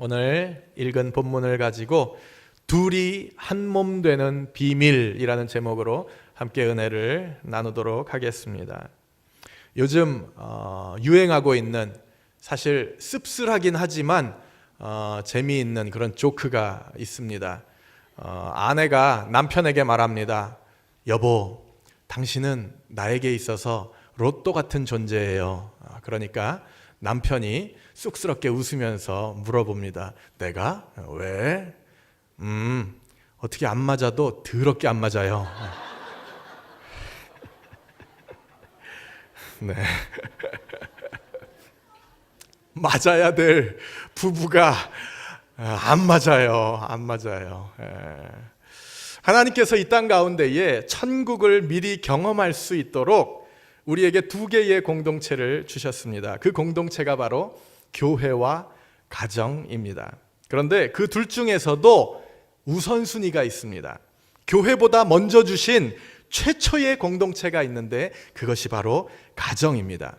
오늘 읽은 본문을 가지고 둘이 한 몸 되는 비밀이라는 제목으로 함께 은혜를 나누도록 하겠습니다. 요즘 유행하고 있는, 사실 씁쓸하긴 하지만 재미있는 그런 조크가 있습니다. 아내가 남편에게 말합니다. 여보, 당신은 나에게 있어서 로또 같은 존재예요. 그러니까 남편이 쑥스럽게 웃으면서 물어봅니다. 내가? 왜? 어떻게 안 맞아도 더럽게 안 맞아요. 네. 맞아야 될 부부가 안 맞아요. 안 맞아요. 하나님께서 이 땅 가운데에 천국을 미리 경험할 수 있도록 우리에게 두 개의 공동체를 주셨습니다. 그 공동체가 바로 교회와 가정입니다. 그런데 그 둘 중에서도 우선순위가 있습니다. 교회보다 먼저 주신 최초의 공동체가 있는데 그것이 바로 가정입니다.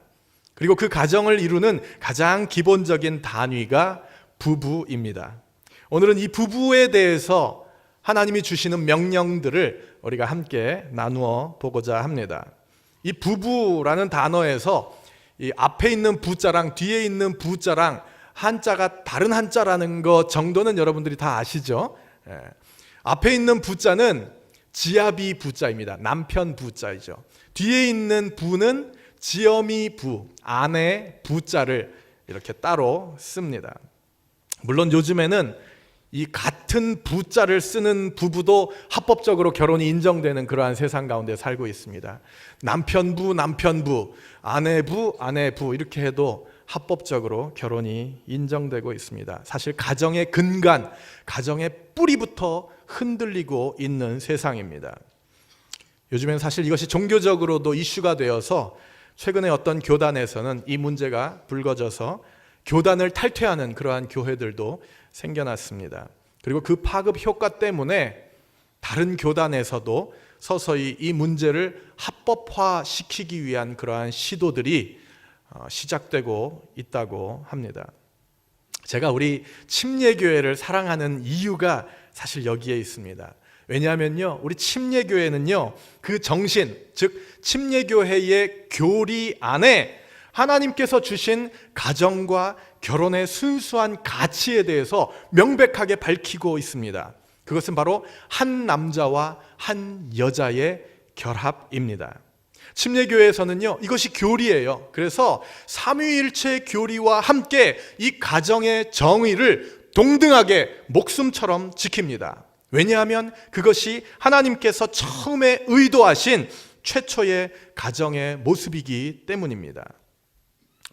그리고 그 가정을 이루는 가장 기본적인 단위가 부부입니다. 오늘은 이 부부에 대해서 하나님이 주시는 명령들을 우리가 함께 나누어 보고자 합니다. 이 부부라는 단어에서 이 앞에 있는 부자랑 뒤에 있는 부자랑 한자가 다른 한자라는 것 정도는 여러분들이 다 아시죠? 앞에 있는 부자는 지아비 부자입니다. 남편 부자이죠. 뒤에 있는 부는 지어미 부, 아내 부자를 이렇게 따로 씁니다. 물론 요즘에는 이 같은 부자를 쓰는 부부도 합법적으로 결혼이 인정되는 그러한 세상 가운데 살고 있습니다. 남편부, 남편부, 아내부, 아내부 이렇게 해도 합법적으로 결혼이 인정되고 있습니다. 사실 가정의 근간, 가정의 뿌리부터 흔들리고 있는 세상입니다. 요즘엔 사실 이것이 종교적으로도 이슈가 되어서 최근에 어떤 교단에서는 이 문제가 불거져서 교단을 탈퇴하는 그러한 교회들도 생겨났습니다. 그리고 그 파급 효과 때문에 다른 교단에서도 서서히 이 문제를 합법화시키기 위한 그러한 시도들이 시작되고 있다고 합니다. 제가 우리 침례교회를 사랑하는 이유가 사실 여기에 있습니다. 왜냐하면요, 우리 침례교회는요, 그 정신, 즉 침례교회의 교리 안에 하나님께서 주신 가정과 결혼의 순수한 가치에 대해서 명백하게 밝히고 있습니다. 그것은 바로 한 남자와 한 여자의 결합입니다. 침례교회에서는요, 이것이 교리예요. 그래서 삼위일체 교리와 함께 이 가정의 정의를 동등하게 목숨처럼 지킵니다. 왜냐하면 그것이 하나님께서 처음에 의도하신 최초의 가정의 모습이기 때문입니다.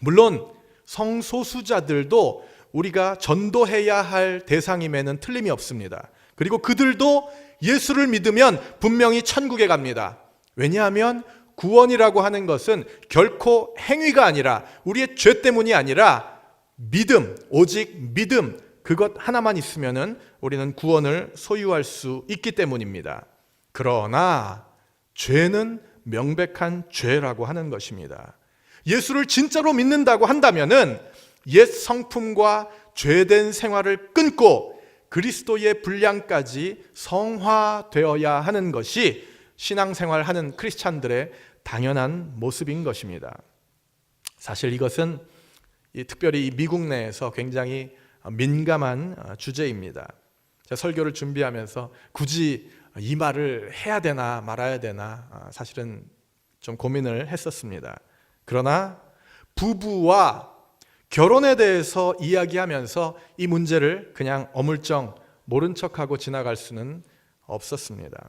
물론 성소수자들도 우리가 전도해야 할 대상임에는 틀림이 없습니다. 그리고 그들도 예수를 믿으면 분명히 천국에 갑니다. 왜냐하면 구원이라고 하는 것은 결코 행위가 아니라, 우리의 죄 때문이 아니라 믿음, 오직 믿음, 그것 하나만 있으면 우리는 구원을 소유할 수 있기 때문입니다. 그러나 죄는 명백한 죄라고 하는 것입니다. 예수를 진짜로 믿는다고 한다면은 옛 성품과 죄된 생활을 끊고 그리스도의 분량까지 성화되어야 하는 것이 신앙생활하는 크리스찬들의 당연한 모습인 것입니다. 사실 이것은 특별히 미국 내에서 굉장히 민감한 주제입니다. 제가 설교를 준비하면서 굳이 이 말을 해야 되나 말아야 되나 사실은 좀 고민을 했었습니다. 그러나 부부와 결혼에 대해서 이야기하면서 이 문제를 그냥 어물쩡 모른 척하고 지나갈 수는 없었습니다.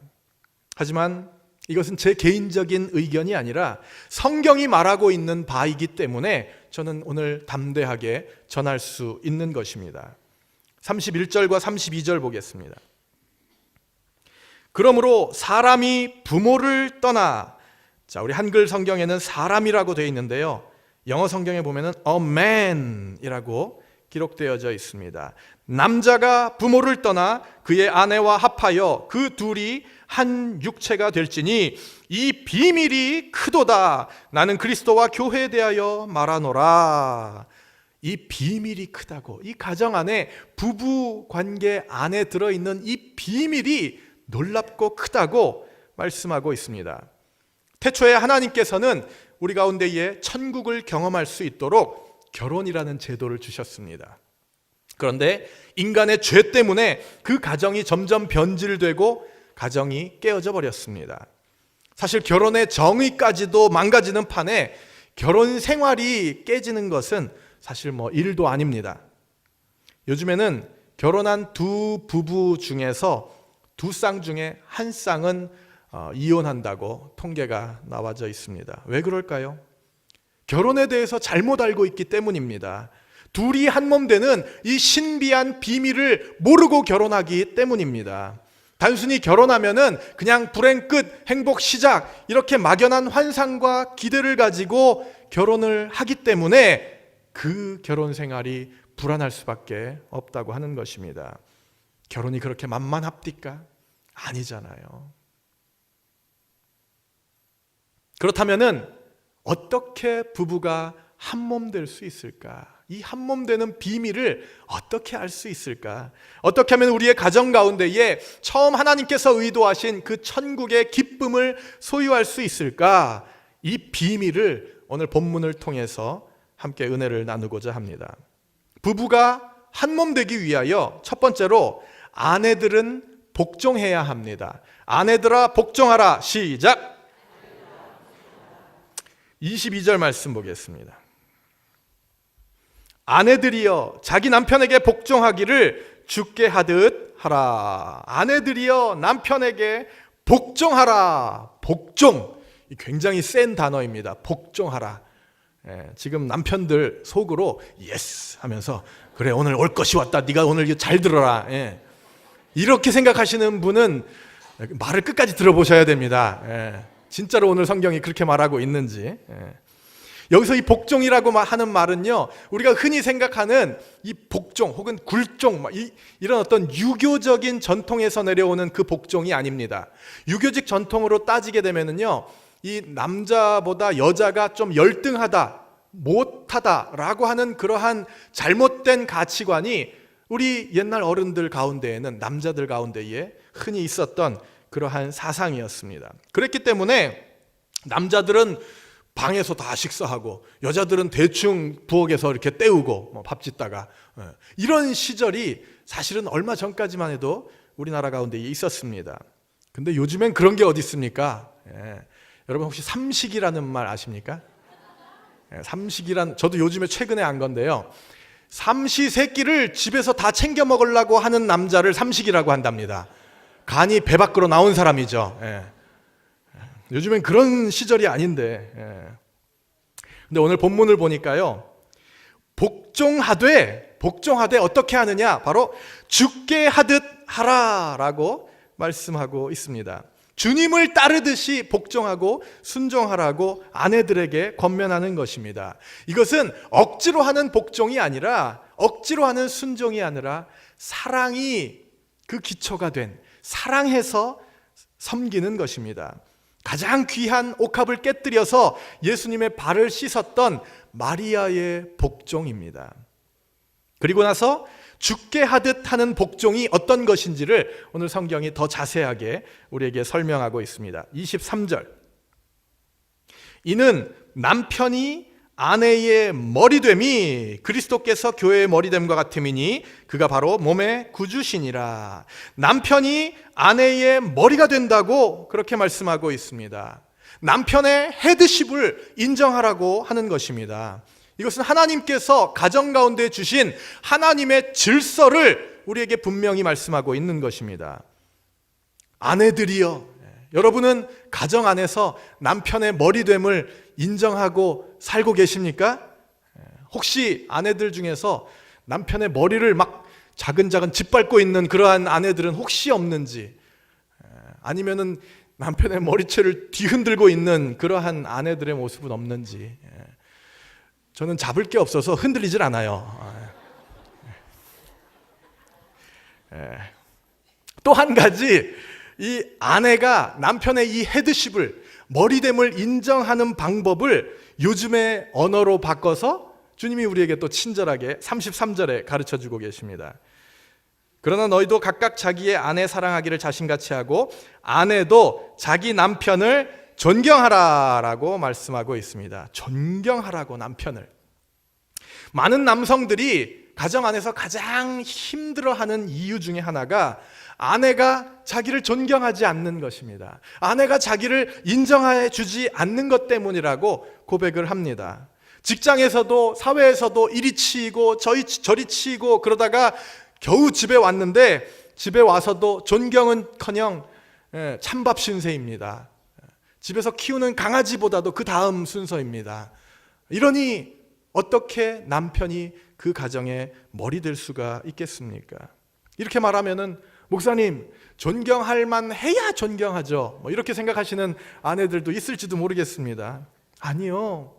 하지만 이것은 제 개인적인 의견이 아니라 성경이 말하고 있는 바이기 때문에 저는 오늘 담대하게 전할 수 있는 것입니다. 31절과 32절 보겠습니다. 그러므로 사람이 부모를 떠나, 자, 우리 한글 성경에는 사람이라고 되어 있는데요, 영어 성경에 보면은 a man이라고 기록되어져 있습니다. 남자가 부모를 떠나 그의 아내와 합하여 그 둘이 한 육체가 될지니 이 비밀이 크도다. 나는 그리스도와 교회에 대하여 말하노라. 이 비밀이 크다고, 이 가정 안에 부부 관계 안에 들어있는 이 비밀이 놀랍고 크다고 말씀하고 있습니다. 태초에 하나님께서는 우리 가운데에 천국을 경험할 수 있도록 결혼이라는 제도를 주셨습니다. 그런데 인간의 죄 때문에 그 가정이 점점 변질되고 가정이 깨어져 버렸습니다. 사실 결혼의 정의까지도 망가지는 판에 결혼 생활이 깨지는 것은 사실 일도 아닙니다. 요즘에는 결혼한 두 부부 중에서 두 쌍 중에 한 쌍은 이혼한다고 통계가 나와져 있습니다. 왜 그럴까요? 결혼에 대해서 잘못 알고 있기 때문입니다. 둘이 한 몸 되는 이 신비한 비밀을 모르고 결혼하기 때문입니다. 단순히 결혼하면은 그냥 불행 끝, 행복 시작, 이렇게 막연한 환상과 기대를 가지고 결혼을 하기 때문에 그 결혼 생활이 불안할 수밖에 없다고 하는 것입니다. 결혼이 그렇게 만만합니까? 아니잖아요. 그렇다면은 어떻게 부부가 한 몸 될 수 있을까? 이 한 몸 되는 비밀을 어떻게 알 수 있을까? 어떻게 하면 우리의 가정 가운데에 처음 하나님께서 의도하신 그 천국의 기쁨을 소유할 수 있을까? 이 비밀을 오늘 본문을 통해서 함께 은혜를 나누고자 합니다. 부부가 한 몸 되기 위하여 첫 번째로 아내들은 복종해야 합니다. 아내들아 복종하라. 시작. 22절 말씀 보겠습니다. 아내들이여 자기 남편에게 복종하기를 주께 하듯 하라. 아내들이여 남편에게 복종하라. 복종, 굉장히 센 단어입니다. 복종하라. 지금 남편들 속으로 예스 하면서 그래 오늘 올 것이 왔다. 네가 오늘 잘 들어라. 이렇게 생각하시는 분은 말을 끝까지 들어보셔야 됩니다. 진짜로 오늘 성경이 그렇게 말하고 있는지. 여기서 이 복종이라고 하는 말은요, 우리가 흔히 생각하는 이 복종 혹은 굴종, 이런 어떤 유교적인 전통에서 내려오는 그 복종이 아닙니다. 유교적 전통으로 따지게 되면은요, 이 남자보다 여자가 좀 열등하다, 못하다라고 하는 그러한 잘못된 가치관이 우리 옛날 어른들 가운데에는, 남자들 가운데에 흔히 있었던 그러한 사상이었습니다. 그랬기 때문에 남자들은 방에서 다 식사하고 여자들은 대충 부엌에서 이렇게 때우고 밥 짓다가, 이런 시절이 사실은 얼마 전까지만 해도 우리나라 가운데 있었습니다. 근데 요즘엔 그런 게 어디 있습니까? 여러분 혹시 삼식이라는 말 아십니까? 삼식이란, 저도 요즘에 최근에 안 건데요, 삼시세끼를 집에서 다 챙겨 먹으려고 하는 남자를 삼식이라고 한답니다. 간이 배 밖으로 나온 사람이죠. 요즘엔 그런 시절이 아닌데. 근데 오늘 본문을 보니까요, 복종하되 어떻게 하느냐? 바로 주께 하듯 하라라고 말씀하고 있습니다. 주님을 따르듯이 복종하고 순종하라고 아내들에게 권면하는 것입니다. 이것은 억지로 하는 복종이 아니라, 억지로 하는 순종이 아니라 사랑이 그 기초가 된, 사랑해서 섬기는 것입니다. 가장 귀한 옥합을 깨뜨려서 예수님의 발을 씻었던 마리아의 복종입니다. 그리고 나서 주께 하듯 하는 복종이 어떤 것인지를 오늘 성경이 더 자세하게 우리에게 설명하고 있습니다. 23절. 이는 남편이 아내의 머리됨이 그리스도께서 교회의 머리됨과 같음이니 그가 바로 몸의 구주시니라. 남편이 아내의 머리가 된다고 그렇게 말씀하고 있습니다. 남편의 헤드십을 인정하라고 하는 것입니다. 이것은 하나님께서 가정 가운데 주신 하나님의 질서를 우리에게 분명히 말씀하고 있는 것입니다. 아내들이여, 여러분은 가정 안에서 남편의 머리됨을 인정하고 살고 계십니까? 혹시 아내들 중에서 남편의 머리를 막 자근자근 짓밟고 있는 그러한 아내들은 혹시 없는지, 아니면은 남편의 머리채를 뒤흔들고 있는 그러한 아내들의 모습은 없는지. 저는 잡을 게 없어서 흔들리질 않아요. 또 한 가지, 이 아내가 남편의 이 헤드십을, 머리됨을 인정하는 방법을 요즘의 언어로 바꿔서 주님이 우리에게 또 친절하게 33절에 가르쳐주고 계십니다. 그러나 너희도 각각 자기의 아내 사랑하기를 자신같이 하고 아내도 자기 남편을 존경하라라고 말씀하고 있습니다. 존경하라고, 남편을. 많은 남성들이 가정 안에서 가장 힘들어하는 이유 중에 하나가 아내가 자기를 존경하지 않는 것입니다. 아내가 자기를 인정해 주지 않는 것 때문이라고 고백을 합니다. 직장에서도 사회에서도 이리 치이고 저리 치이고 그러다가 겨우 집에 왔는데 집에 와서도 존경은커녕 찬밥 신세입니다. 집에서 키우는 강아지보다도 그 다음 순서입니다. 이러니 어떻게 남편이 그 가정의 머리 될 수가 있겠습니까? 이렇게 말하면은 목사님, 존경할 만해야 존경하죠, 이렇게 생각하시는 아내들도 있을지도 모르겠습니다. 아니요,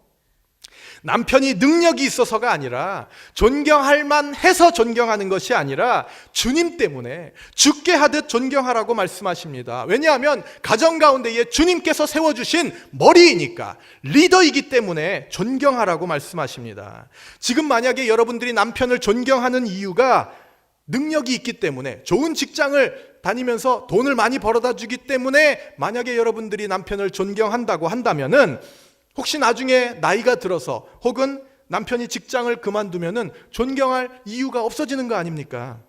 남편이 능력이 있어서가 아니라 존경할 만해서 존경하는 것이 아니라 주님 때문에 주께 하듯 존경하라고 말씀하십니다. 왜냐하면 가정 가운데에 주님께서 세워주신 머리이니까, 리더이기 때문에 존경하라고 말씀하십니다. 지금 만약에 여러분들이 남편을 존경하는 이유가 능력이 있기 때문에, 좋은 직장을 다니면서 돈을 많이 벌어다 주기 때문에 만약에 여러분들이 남편을 존경한다고 한다면은 혹시 나중에 나이가 들어서 혹은 남편이 직장을 그만두면은 존경할 이유가 없어지는 거 아닙니까?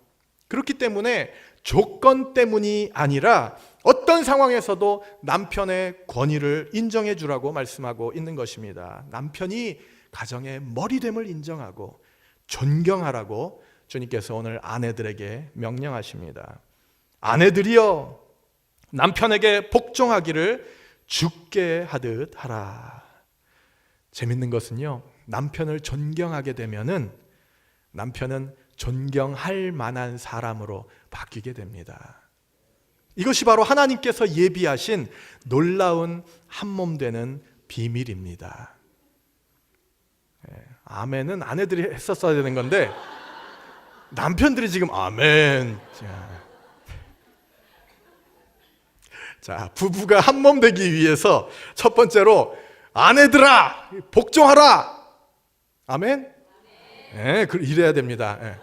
그렇기 때문에 조건 때문이 아니라 어떤 상황에서도 남편의 권위를 인정해 주라고 말씀하고 있는 것입니다. 남편이 가정의 머리됨을 인정하고 존경하라고 주님께서 오늘 아내들에게 명령하십니다. 아내들이여, 남편에게 복종하기를 주께 하듯 하라. 재밌는 것은요, 남편을 존경하게 되면은 남편은 존경할 만한 사람으로 바뀌게 됩니다. 이것이 바로 하나님께서 예비하신 놀라운 한몸 되는 비밀입니다. 아멘은 아내들이 했었어야 되는 건데 남편들이 지금 아멘. 자, 부부가 한몸 되기 위해서 첫 번째로 아내들아 복종하라. 아멘. 네, 이래야 됩니다. 네.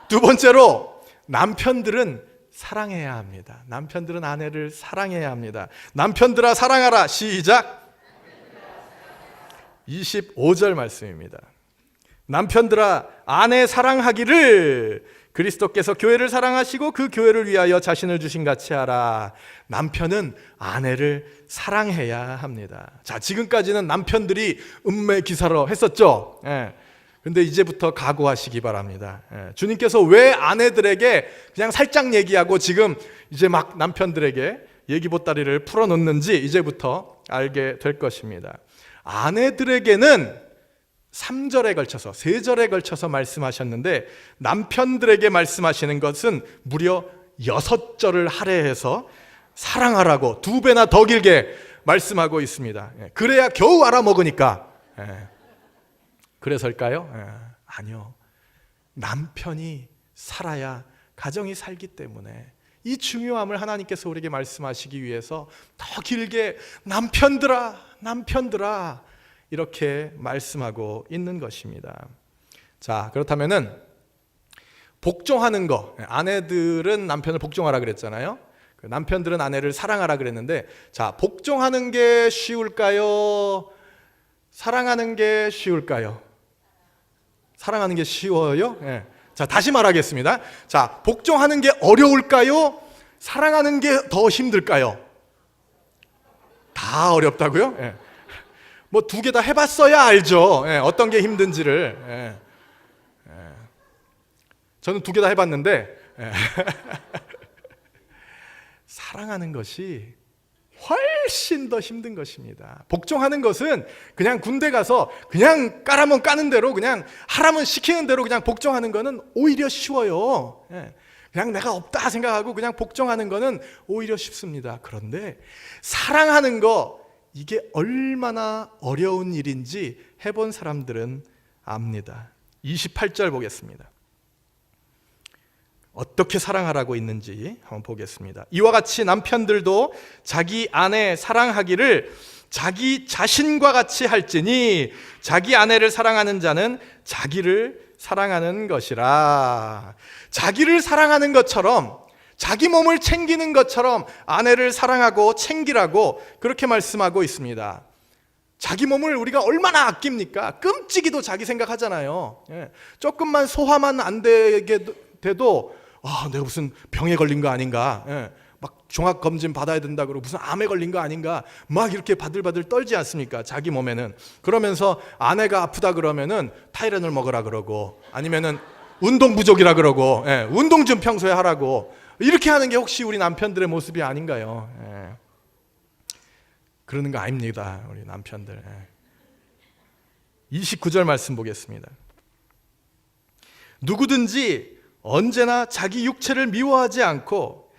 두 번째로 남편들은 사랑해야 합니다. 남편들은 아내를 사랑해야 합니다. 남편들아 사랑하라. 시작. 25절 말씀입니다. 남편들아 아내 사랑하기를 그리스도께서 교회를 사랑하시고 그 교회를 위하여 자신을 주신 같이 하라. 남편은 아내를 사랑해야 합니다. 자, 지금까지는 남편들이 음매기사로 했었죠. 근데 이제부터 각오하시기 바랍니다. 주님께서 왜 아내들에게 그냥 살짝 얘기하고 지금 이제 막 남편들에게 얘기 보따리를 풀어놓는지 이제부터 알게 될 것입니다. 아내들에게는 3절에 걸쳐서 3절에 걸쳐서 말씀하셨는데 남편들에게 말씀하시는 것은 무려 6절을 할애해서 사랑하라고 2배나 더 길게 말씀하고 있습니다. 그래야 겨우 알아먹으니까. 그래서일까요? 아니요. 남편이 살아야 가정이 살기 때문에 이 중요함을 하나님께서 우리에게 말씀하시기 위해서 더 길게 남편들아 이렇게 말씀하고 있는 것입니다. 자, 그렇다면은 복종하는 거, 아내들은 남편을 복종하라 그랬잖아요. 남편들은 아내를 사랑하라 그랬는데, 자, 복종하는 게 쉬울까요? 사랑하는 게 쉬울까요? 사랑하는 게 쉬워요? 네. 자, 다시 말하겠습니다. 자, 복종하는 게 어려울까요? 사랑하는 게 더 힘들까요? 다 어렵다고요? 네. 뭐 2개 다 해봤어야 알죠. 어떤 게 힘든지를. 저는 2개 다 해봤는데 사랑하는 것이 훨씬 더 힘든 것입니다. 복종하는 것은 그냥 군대 가서 그냥 까라면 까는 대로 그냥 하라면 시키는 대로 그냥 복종하는 거는 오히려 쉬워요. 그냥 내가 없다 생각하고 그냥 복종하는 거는 오히려 쉽습니다. 그런데 사랑하는 거, 이게 얼마나 어려운 일인지 해본 사람들은 압니다. 28절 보겠습니다. 어떻게 사랑하라고 있는지 한번 보겠습니다. 이와 같이 남편들도 자기 아내 사랑하기를 자기 자신과 같이 할지니 자기 아내를 사랑하는 자는 자기를 사랑하는 것이라. 자기를 사랑하는 것처럼, 자기 몸을 챙기는 것처럼 아내를 사랑하고 챙기라고 그렇게 말씀하고 있습니다. 자기 몸을 우리가 얼마나 아낍니까? 끔찍이도 자기 생각하잖아요. 조금만 소화만 안 되게 돼도 내가 무슨 병에 걸린 거 아닌가, 막 종합검진 받아야 된다 그러고 무슨 암에 걸린 거 아닌가 막 이렇게 바들바들 떨지 않습니까? 자기 몸에는. 그러면서 아내가 아프다 그러면은 타이레놀 먹으라 그러고, 아니면은 운동 부족이라 그러고, 운동 좀 평소에 하라고, 이렇게 하는 게 혹시 우리 남편들의 모습이 아닌가요? 그러는 거 아닙니다, 우리 남편들. 29절 말씀 보겠습니다. 누구든지 언제나 자기 육체를 미워하지 않고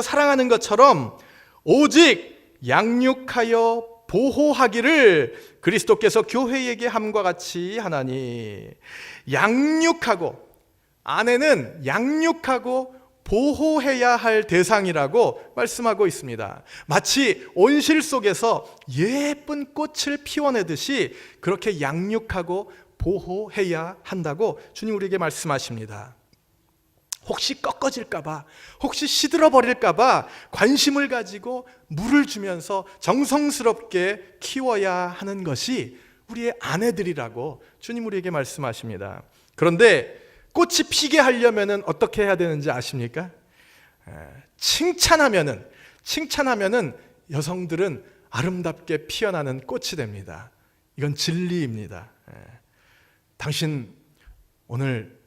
사랑하는 것처럼 오직 양육하여 보호하기를 그리스도께서 교회에게 함과 같이 하나니. 양육하고, 아내는 양육하고 보호해야 할 대상이라고 말씀하고 있습니다. 마치 온실 속에서 예쁜 꽃을 피워내듯이 그렇게 양육하고 보호해야 한다고 주님 우리에게 말씀하십니다. 혹시 꺾어질까봐, 혹시 시들어버릴까봐 관심을 가지고 물을 주면서 정성스럽게 키워야 하는 것이 우리의 아내들이라고 주님 우리에게 말씀하십니다. 그런데 꽃이 피게 하려면 어떻게 해야 되는지 아십니까? 칭찬하면은 여성들은 아름답게 피어나는 꽃이 됩니다. 이건 진리입니다. 당신 오늘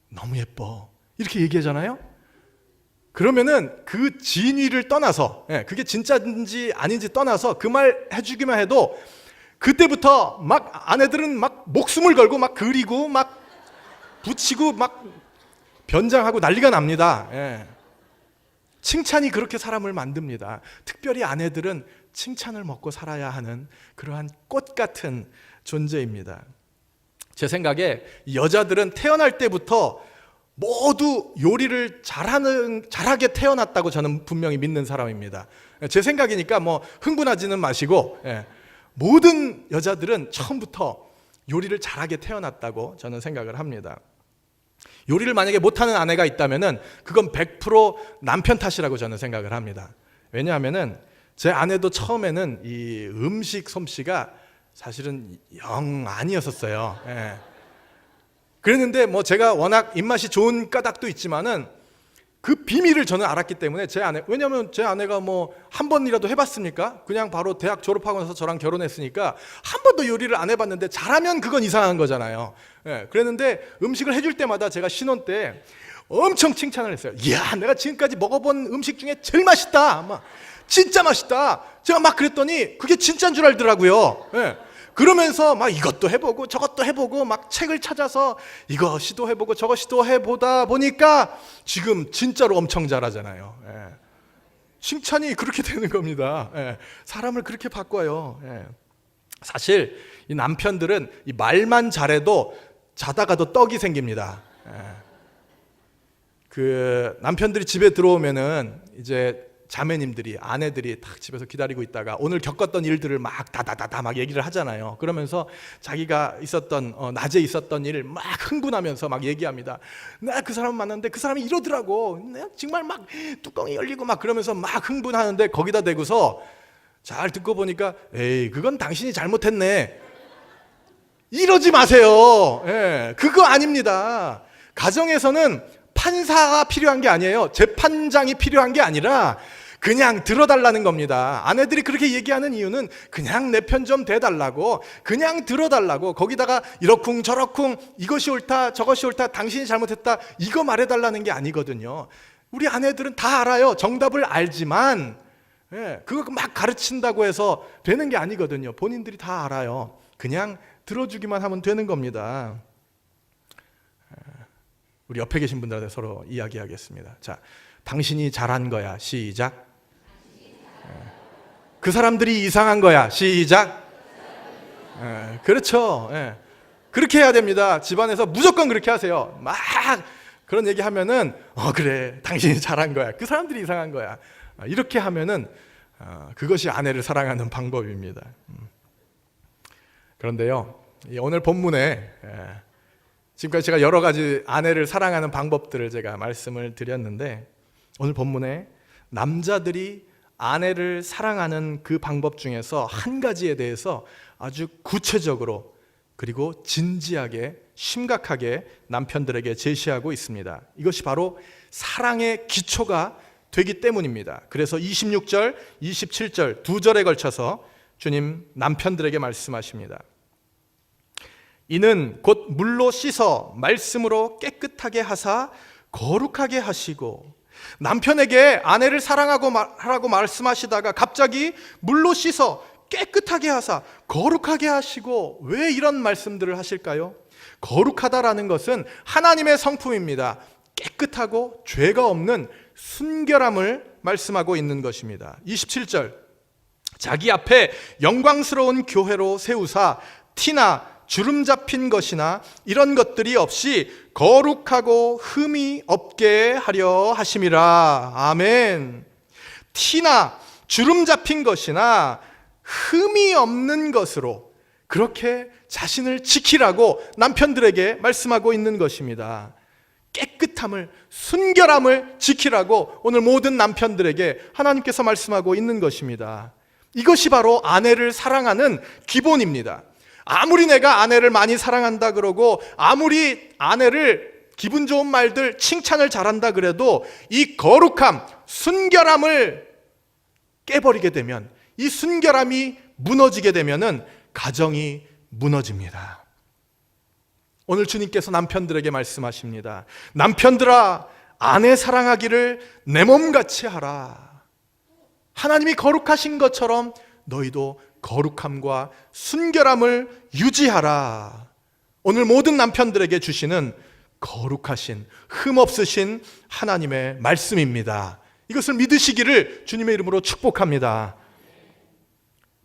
너무 예뻐, 이렇게 얘기하잖아요. 그러면은 그 진위를 떠나서, 그게 진짜인지 아닌지 떠나서 그 말 해주기만 해도 그때부터 막 아내들은 막 목숨을 걸고 막 그리고 막 붙이고 막 변장하고 난리가 납니다. 칭찬이 그렇게 사람을 만듭니다. 특별히 아내들은 칭찬을 먹고 살아야 하는 그러한 꽃 같은 존재입니다. 제 생각에 여자들은 태어날 때부터 모두 요리를 잘하게 태어났다고 저는 분명히 믿는 사람입니다. 제 생각이니까 뭐 흥분하지는 마시고, 모든 여자들은 처음부터 요리를 잘하게 태어났다고 저는 생각을 합니다. 요리를 만약에 못하는 아내가 있다면은 그건 100% 남편 탓이라고 저는 생각을 합니다. 왜냐하면은 제 아내도 처음에는 이 음식 솜씨가 사실은 영 아니었었어요. 그랬는데 뭐 제가 워낙 입맛이 좋은 까닭도 있지만은 그 비밀을 저는 알았기 때문에 왜냐하면 제 아내가 뭐 한 번이라도 해봤습니까? 그냥 바로 대학 졸업하고 나서 저랑 결혼했으니까 한 번도 요리를 안 해봤는데 잘하면 그건 이상한 거잖아요. 그랬는데 음식을 해줄 때마다 제가 신혼 때 엄청 칭찬을 했어요. 이야, 내가 지금까지 먹어본 음식 중에 제일 맛있다, 막 진짜 맛있다. 제가 막 그랬더니 그게 진짜인 줄 알더라고요. 그러면서 막 이것도 해보고 저것도 해보고 막 책을 찾아서 이거 시도해보고 저거 시도해보다 보니까 지금 진짜로 엄청 잘하잖아요. 칭찬이 그렇게 되는 겁니다. 사람을 그렇게 바꿔요. 사실 이 남편들은 이 말만 잘해도 자다가도 떡이 생깁니다. 그 남편들이 집에 들어오면은 이제 자매님들이, 아내들이 딱 집에서 기다리고 있다가 오늘 겪었던 일들을 막 다다다다 막 얘기를 하잖아요. 그러면서 자기가 낮에 있었던 일을 막 흥분하면서 막 얘기합니다. 나 그 사람 만났는데 그 사람이 이러더라고. 내가 정말 막 뚜껑이 열리고 막 그러면서 막 흥분하는데 거기다 대고서 잘 듣고 보니까 에이, 그건 당신이 잘못했네. 이러지 마세요. 그거 아닙니다. 가정에서는 판사가 필요한 게 아니에요. 재판장이 필요한 게 아니라 그냥 들어달라는 겁니다. 아내들이 그렇게 얘기하는 이유는 그냥 내 편 좀 대달라고, 그냥 들어달라고, 거기다가 이러쿵 저러쿵 이것이 옳다 저것이 옳다 당신이 잘못했다 이거 말해달라는 게 아니거든요. 우리 아내들은 다 알아요. 정답을 알지만 그거 막 가르친다고 해서 되는 게 아니거든요. 본인들이 다 알아요. 그냥 들어주기만 하면 되는 겁니다. 우리 옆에 계신 분들한테 서로 이야기하겠습니다. 자, 당신이 잘한 거야. 시작. 그 사람들이 이상한 거야. 시작. 그렇죠. 그렇게 해야 됩니다. 집안에서 무조건 그렇게 하세요. 막 그런 얘기 하면은 그래, 당신이 잘한 거야. 그 사람들이 이상한 거야. 이렇게 하면은 그것이 아내를 사랑하는 방법입니다. 그런데요, 오늘 본문에 지금까지 제가 여러 가지 아내를 사랑하는 방법들을 제가 말씀을 드렸는데, 오늘 본문에 남자들이 아내를 사랑하는 그 방법 중에서 한 가지에 대해서 아주 구체적으로 그리고 진지하게 심각하게 남편들에게 제시하고 있습니다. 이것이 바로 사랑의 기초가 되기 때문입니다. 그래서 26절, 27절 두 절에 걸쳐서 주님 남편들에게 말씀하십니다. 이는 곧 물로 씻어 말씀으로 깨끗하게 하사 거룩하게 하시고, 남편에게 아내를 사랑하라고 말씀하시다가 갑자기 물로 씻어 깨끗하게 하사 거룩하게 하시고, 왜 이런 말씀들을 하실까요? 거룩하다라는 것은 하나님의 성품입니다. 깨끗하고 죄가 없는 순결함을 말씀하고 있는 것입니다. 27절, 자기 앞에 영광스러운 교회로 세우사 티나 주름 잡힌 것이나 이런 것들이 없이 거룩하고 흠이 없게 하려 하심이라. 아멘. 티나 주름 잡힌 것이나 흠이 없는 것으로 그렇게 자신을 지키라고 남편들에게 말씀하고 있는 것입니다. 깨끗함을, 순결함을 지키라고 오늘 모든 남편들에게 하나님께서 말씀하고 있는 것입니다. 이것이 바로 아내를 사랑하는 기본입니다. 아무리 내가 아내를 많이 사랑한다 그러고 아무리 아내를 기분 좋은 말들, 칭찬을 잘한다 그래도 이 거룩함, 순결함을 깨버리게 되면, 이 순결함이 무너지게 되면은 가정이 무너집니다. 오늘 주님께서 남편들에게 말씀하십니다. 남편들아, 아내 사랑하기를 내 몸같이 하라. 하나님이 거룩하신 것처럼 너희도 거룩함과 순결함을 유지하라. 오늘 모든 남편들에게 주시는 거룩하신, 흠없으신 하나님의 말씀입니다. 이것을 믿으시기를 주님의 이름으로 축복합니다.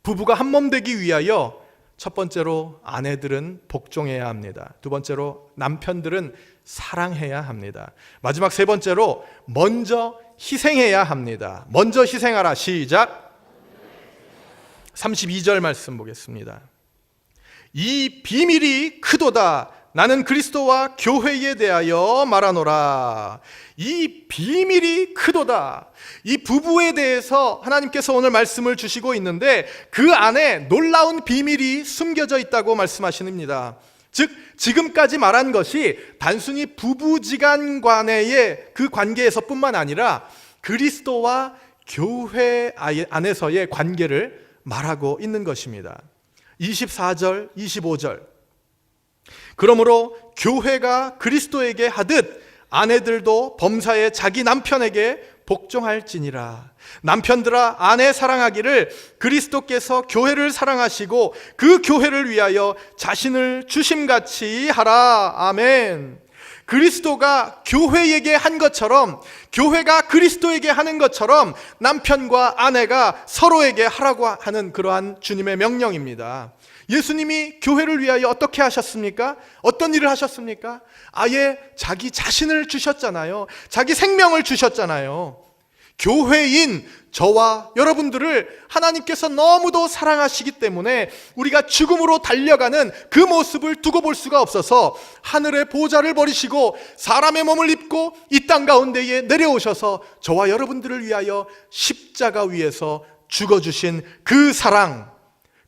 부부가 한 몸 되기 위하여 첫 번째로 아내들은 복종해야 합니다. 두 번째로 남편들은 사랑해야 합니다. 마지막 세 번째로 먼저 희생해야 합니다. 먼저 희생하라. 시작. 32절 말씀 보겠습니다. 이 비밀이 크도다. 나는 그리스도와 교회에 대하여 말하노라. 이 비밀이 크도다. 이 부부에 대해서 하나님께서 오늘 말씀을 주시고 있는데 그 안에 놀라운 비밀이 숨겨져 있다고 말씀하십니다. 즉 지금까지 말한 것이 단순히 부부지간 간의 그 관계에서뿐만 아니라 그리스도와 교회 안에서의 관계를 말하고 있는 것입니다. 24절, 25절. 그러므로 교회가 그리스도에게 하듯 아내들도 범사에 자기 남편에게 복종할지니라. 남편들아, 아내 사랑하기를 그리스도께서 교회를 사랑하시고 그 교회를 위하여 자신을 주심같이 하라. 아멘. 그리스도가 교회에게 한 것처럼, 교회가 그리스도에게 하는 것처럼 남편과 아내가 서로에게 하라고 하는 그러한 주님의 명령입니다. 예수님이 교회를 위하여 어떻게 하셨습니까? 어떤 일을 하셨습니까? 아예 자기 자신을 주셨잖아요. 자기 생명을 주셨잖아요. 교회인 저와 여러분들을 하나님께서 너무도 사랑하시기 때문에 우리가 죽음으로 달려가는 그 모습을 두고 볼 수가 없어서 하늘의 보좌를 버리시고 사람의 몸을 입고 이 땅 가운데에 내려오셔서 저와 여러분들을 위하여 십자가 위에서 죽어주신 그 사랑,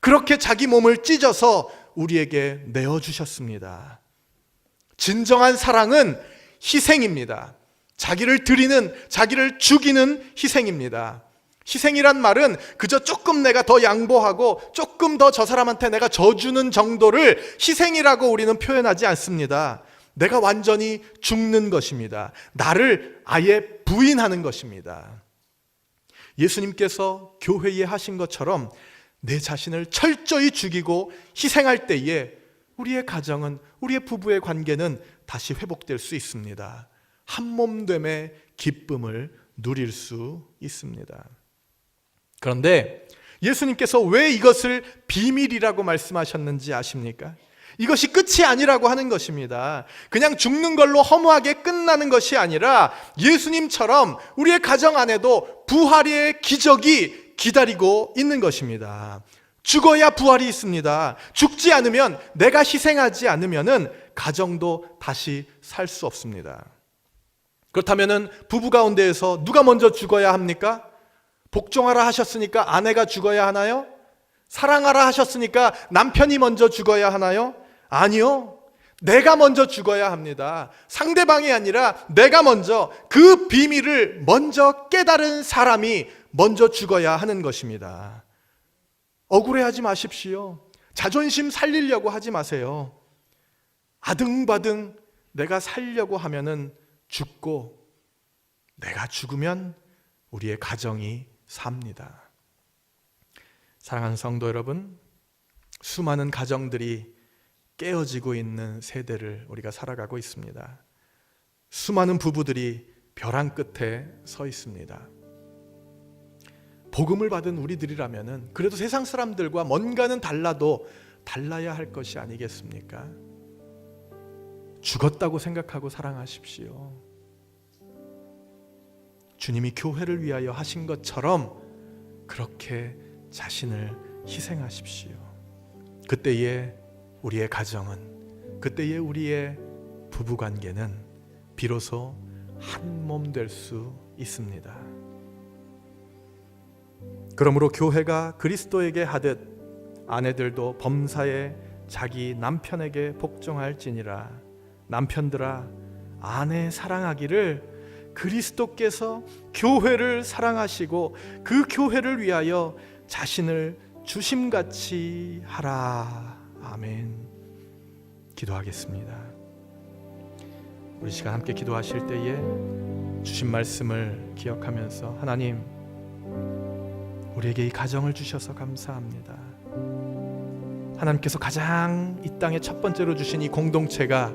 그렇게 자기 몸을 찢어서 우리에게 내어주셨습니다. 진정한 사랑은 희생입니다. 자기를 드리는, 자기를 죽이는 희생입니다. 희생이란 말은 그저 조금 내가 더 양보하고 조금 더 저 사람한테 내가 져주는 정도를 희생이라고 우리는 표현하지 않습니다. 내가 완전히 죽는 것입니다. 나를 아예 부인하는 것입니다. 예수님께서 교회에 하신 것처럼 내 자신을 철저히 죽이고 희생할 때에 우리의 가정은, 우리의 부부의 관계는 다시 회복될 수 있습니다. 한몸됨의 기쁨을 누릴 수 있습니다. 그런데 예수님께서 왜 이것을 비밀이라고 말씀하셨는지 아십니까? 이것이 끝이 아니라고 하는 것입니다. 그냥 죽는 걸로 허무하게 끝나는 것이 아니라 예수님처럼 우리의 가정 안에도 부활의 기적이 기다리고 있는 것입니다. 죽어야 부활이 있습니다. 죽지 않으면, 내가 희생하지 않으면은 가정도 다시 살 수 없습니다. 그렇다면은 부부 가운데에서 누가 먼저 죽어야 합니까? 복종하라 하셨으니까 아내가 죽어야 하나요? 사랑하라 하셨으니까 남편이 먼저 죽어야 하나요? 아니요. 내가 먼저 죽어야 합니다. 상대방이 아니라 내가 먼저, 그 비밀을 먼저 깨달은 사람이 먼저 죽어야 하는 것입니다. 억울해하지 마십시오. 자존심 살리려고 하지 마세요. 아등바등 내가 살려고 하면은 죽고, 내가 죽으면 우리의 가정이 삽니다. 사랑하는 성도 여러분, 수많은 가정들이 깨어지고 있는 세대를 우리가 살아가고 있습니다. 수많은 부부들이 벼랑 끝에 서 있습니다. 복음을 받은 우리들이라면은 그래도 세상 사람들과 뭔가는 달라도 달라야 할 것이 아니겠습니까? 죽었다고 생각하고 사랑하십시오. 주님이 교회를 위하여 하신 것처럼 그렇게 자신을 희생하십시오. 그때의 우리의 가정은, 그때의 우리의 부부관계는 비로소 한 몸 될 수 있습니다. 그러므로 교회가 그리스도에게 하듯 아내들도 범사에 자기 남편에게 복종할지니라. 남편들아, 아내 사랑하기를 그리스도께서 교회를 사랑하시고 그 교회를 위하여 자신을 주심같이 하라. 아멘. 기도하겠습니다. 우리 시간 함께 기도하실 때에 주신 말씀을 기억하면서, 하나님, 우리에게 이 가정을 주셔서 감사합니다. 하나님께서 가장 이 땅에 첫 번째로 주신 이 공동체가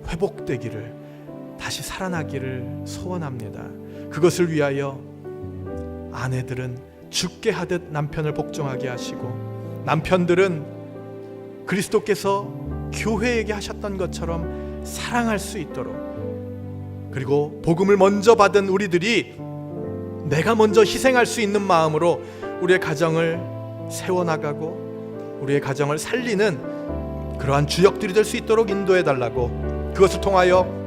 회복되기를, 다시 살아나기를 소원합니다. 그것을 위하여 아내들은 죽게 하듯 남편을 복종하게 하시고, 남편들은 그리스도께서 교회에게 하셨던 것처럼 사랑할 수 있도록, 그리고 복음을 먼저 받은 우리들이 내가 먼저 희생할 수 있는 마음으로 우리의 가정을 세워나가고 우리의 가정을 살리는 그러한 주역들이 될 수 있도록 인도해 달라고, 그것을 통하여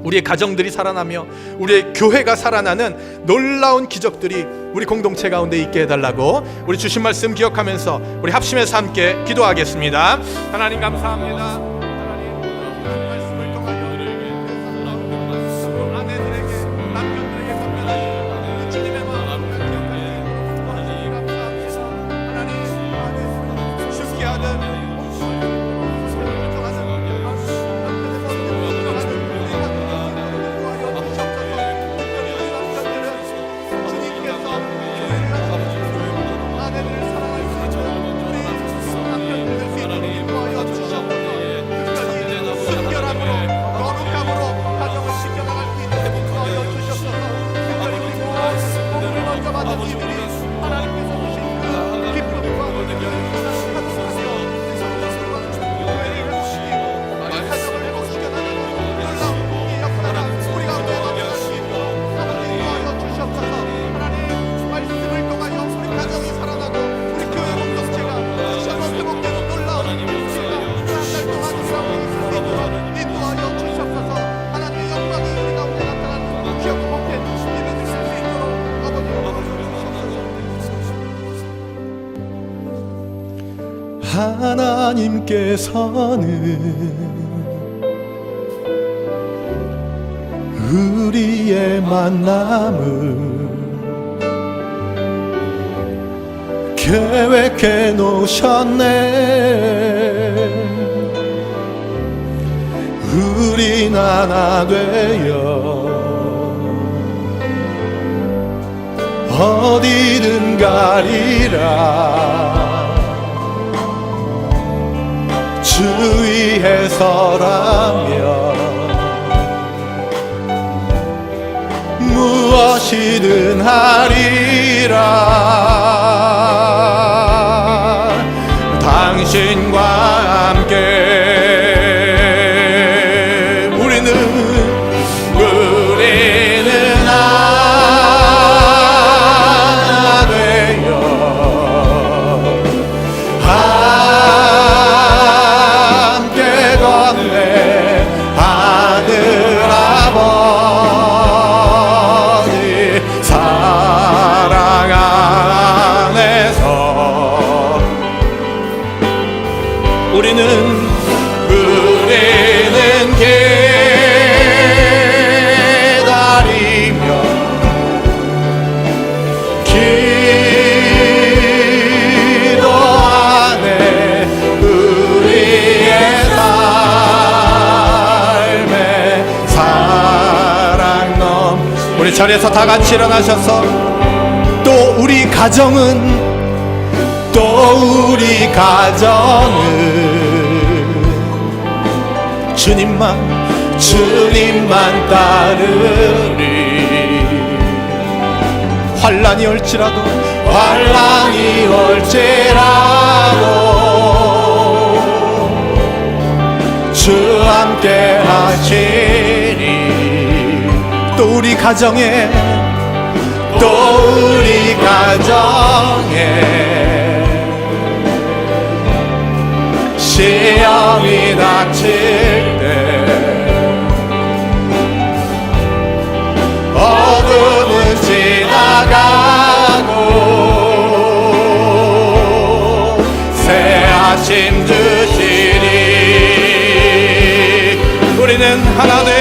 우리의 가정들이 살아나며 우리의 교회가 살아나는 놀라운 기적들이 우리 공동체 가운데 있게 해달라고, 우리 주신 말씀 기억하면서 우리 합심해서 함께 기도하겠습니다. 하나님 감사합니다. 하나님 말씀을 통하여 아내들에게, 남편들에게 선별하시고 주님의 마음을 기억하시고 하나님 감사합니다. 하나님 죽게 하든 하나님께서는 우리의 만남을 계획해 놓으셨네. 우린 하나 되어 어디든 가리라. 주위에 서라면 무엇이든 하리라. 당신과 함께 우리는 하나 되어 우리는 기다리며 기도 안에 우리의 삶의 사랑 우리 자리에서 다 같이 일어나셔서 또 우리 가정은 주님만 따르리. 환난이 올지라도 주 함께 하시니 또 우리 가정에 시험이 닥칠 때 어둠은 지나가고 새 아침 주시니 우리는 하나 되어